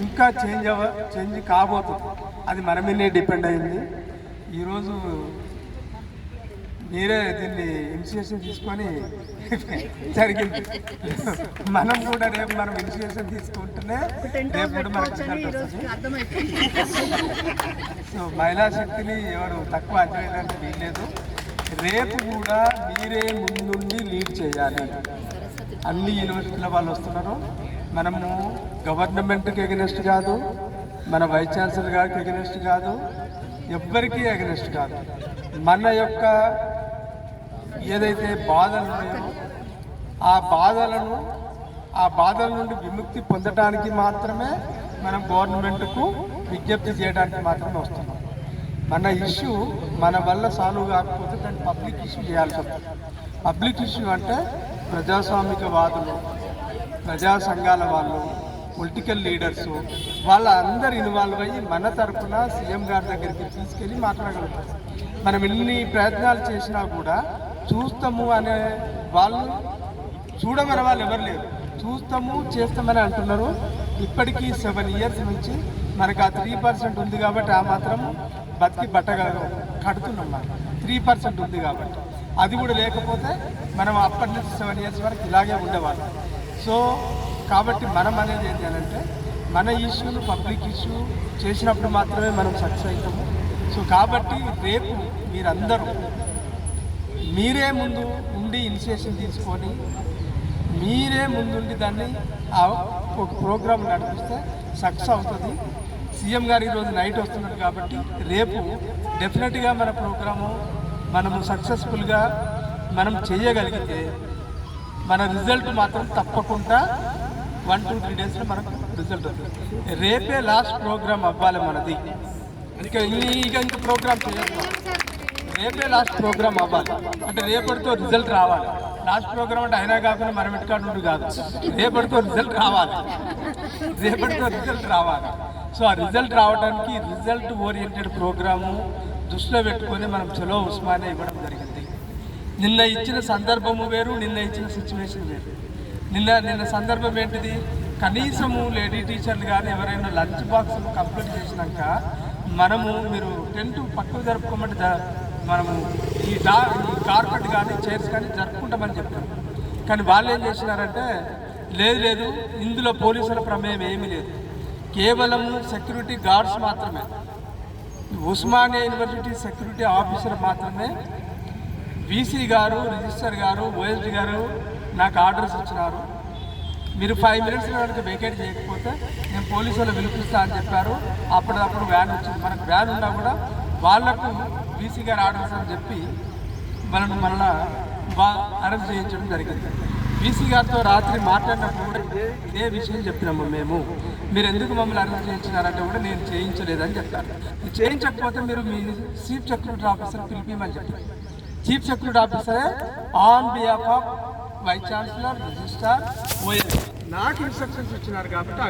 ఇంకా చేంజ్ కాబోతుంది. అది మన మీదే డిపెండ్ అయింది. ఈరోజు మీరే దీన్ని ఇనిషియేషన్ తీసుకొని జరిగింది. మనం కూడా రేపు మనం ఇనిషియేషన్ తీసుకుంటేనే రేపు కూడా మనకు రిజల్ట్ వస్తుంది. సో మహిళా శక్తిని ఎవరు తక్కువ అంచనా వేయడానికి వీల్లేదు. రేపు కూడా మీరే ముందుండి లీడ్ చేయాలి. అన్ని యూనివర్సిటీల వాళ్ళు వస్తున్నారు. మనము గవర్నమెంట్కి ఎగనెస్ట్ కాదు, మన వైస్ ఛాన్సలర్ గారికి ఎగనెస్ట్ కాదు, ఎవ్వరికీ ఎగనెస్ట్ కాదు. మన యొక్క ఏదైతే బాధలు ఉన్నాయో ఆ బాధల నుండి విముక్తి పొందడానికి మాత్రమే మనం గవర్నమెంట్కు విజ్ఞప్తి చేయడానికి మాత్రమే వస్తున్నాం. మన ఇష్యూ మన వల్ల సాల్వ్ కాకపోతే దాన్ని పబ్లిక్ ఇష్యూ చేయాల్సి వస్తుంది. పబ్లిక్ ఇష్యూ అంటే ప్రజాస్వామికవాదులు, ప్రజా సంఘాల వాళ్ళు, పొలిటికల్ లీడర్సు వాళ్ళందరూ ఇన్వాల్వ్ అయ్యి మన తరఫున సీఎం గారి దగ్గరికి తీసుకెళ్ళి మాట్లాడగలుగుతారు. మనం ఎన్ని ప్రయత్నాలు చేసినా కూడా చూస్తాము అనే వాళ్ళు, చూడమనే వాళ్ళు ఎవరు లేరు. చూస్తాము చేస్తామని అంటున్నారు. ఇప్పటికీ 7 years నుంచి మనకు ఆ 3% ఉంది కాబట్టి ఆ మాత్రం బతికి బట్టగా కడుతున్నాం. మనం 3% ఉంది కాబట్టి, అది కూడా లేకపోతే మనం అప్పటి నుంచి 7 years వరకు ఇలాగే ఉండేవాళ్ళం. సో కాబట్టి మనం అనేది ఏంటి అంటే మన ఇష్యూను పబ్లిక్ ఇష్యూ చేసినప్పుడు మాత్రమే మనం సక్సెస్ అవుతాము. సో కాబట్టి రేపు మీరందరూ మీరే ముందు ఉండి ఇనిషియేషన్ తీసుకొని మీరే ముందుండి దాన్ని ఒక ప్రోగ్రామ్ నడిపిస్తే సక్సెస్ అవుతుంది. సీఎం గారు ఈరోజు నైట్ వస్తున్నారు కాబట్టి రేపు డెఫినెట్గా మన ప్రోగ్రాము మనము సక్సెస్ఫుల్గా మనం చేయగలిగితే మన రిజల్ట్ మాత్రం తప్పకుండా 1-2-3 daysలో మనకు రిజల్ట్ వస్తుంది. రేపే లాస్ట్ ప్రోగ్రామ్ అవ్వాలి మనది. ఇంకా ప్రోగ్రామ్ చేయదు. రేపే లాస్ట్ ప్రోగ్రామ్ అవ్వాలి అంటే రేపటితో రిజల్ట్ రావాలి. లాస్ట్ ప్రోగ్రామ్ అంటే అయినా కాకుండా మనం ఎట్టుకాడు కాదు, రేపటితో రిజల్ట్ రావాలి. సో ఆ రిజల్ట్ రావడానికి రిజల్ట్ ఓరియంటెడ్ ప్రోగ్రాము దృష్టిలో పెట్టుకొని మనం చలో ఉస్మానియా ఇవ్వడం జరిగింది. నిన్న ఇచ్చిన సందర్భము వేరు, నిన్న ఇచ్చిన సిచ్యువేషన్ వేరు. నిన్న సందర్భం ఏంటిది? కనీసము లేడీ టీచర్లు కానీ ఎవరైనా లంచ్ బాక్స్ కంప్లీట్ చేసినాక మనము మీరు టెంట్ పక్కకు జరుపుకోమంటే మనము ఈ కార్పెట్ కానీ చైర్స్ కానీ జరుపుకుంటామని చెప్పారు. కానీ వాళ్ళు ఏం చేసినారంటే లేదు ఇందులో పోలీసుల ప్రమేయం ఏమీ లేదు, కేవలము సెక్యూరిటీ గార్డ్స్ మాత్రమే, ఉస్మానియా యూనివర్సిటీ సెక్యూరిటీ ఆఫీసర్ మాత్రమే. వీసీ గారు, రిజిస్టర్ గారు, ఓఎస్డి గారు నాకు ఆర్డర్స్ ఇచ్చినారు, మీరు 5 minutes వరకు వేకేట్ చేయకపోతే నేను పోలీసు వాళ్ళు పిలిపిస్తా అని చెప్పారు. అప్పటికప్పుడు వ్యాన్ వచ్చింది. మనకు వ్యాన్ ఉన్నా కూడా వాళ్లకు వీసీ గారు ఆర్డర్స్ అని చెప్పి మళ్ళా అరెస్ట్ చేయించడం జరిగింది. వీసీ గారితో రాత్రి మాట్లాడినప్పుడు కూడా ఇదే విషయం చెప్పినాము మేము. మీరు ఎందుకు మమ్మల్ని అరెస్ట్ చేయించినారంటే కూడా నేను చేయించలేదని చెప్పారు. చేయించకపోతే మీరు మీ చీఫ్ సెక్యూరిటీ ఆఫీసర్ పిలిపిమని చెప్పారు. చీఫ్ సెక్యూరిటీ ఆఫీసరే on behalf of vice chancellor, registrar, OS నాకు ఇన్స్ట్రక్షన్స్ ఇచ్చినారు కాబట్టి